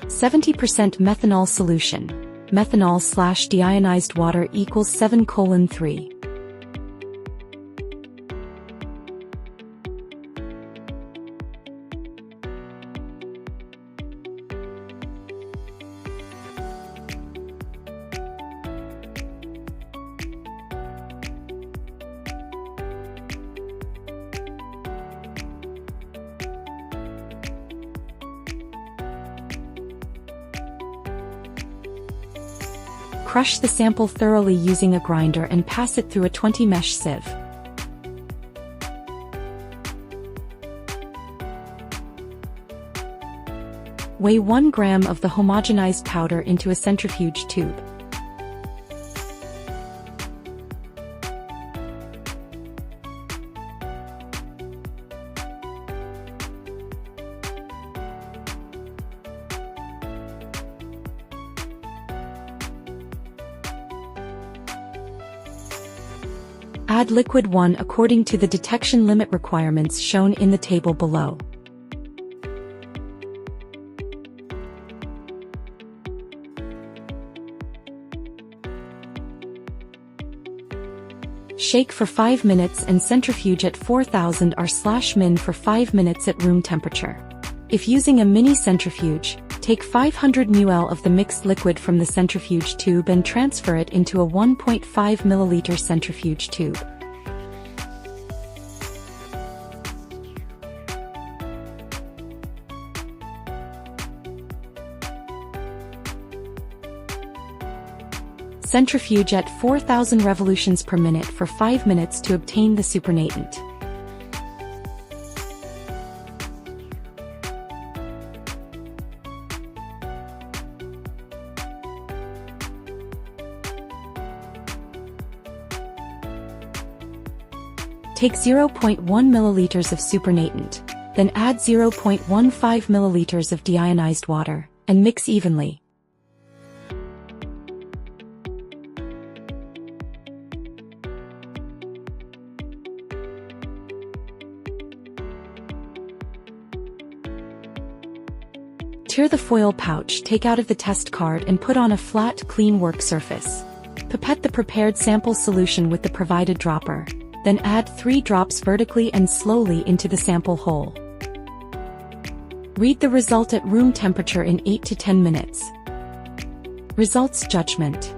70% methanol solution. Methanol/deionized water equals 7:3. Crush the sample thoroughly using a grinder and pass it through a 20 mesh sieve. Weigh 1 gram of the homogenized powder into a centrifuge tube. Add liquid 1 according to the detection limit requirements shown in the table below. Shake for 5 minutes and centrifuge at 4000 R/min for 5 minutes at room temperature. If using a mini centrifuge, take 500 ml of the mixed liquid from the centrifuge tube and transfer it into a 1.5 ml centrifuge tube. Centrifuge at 4000 revolutions per minute for 5 minutes to obtain the supernatant. Take 0.1 milliliters of supernatant, then add 0.15 milliliters of deionized water, and mix evenly. Tear the foil pouch, take out of the test card and put on a flat, clean work surface. Pipette the prepared sample solution with the provided dropper. Then add 3 drops vertically and slowly into the sample hole. Read the result at room temperature in 8 to 10 minutes. Results judgment.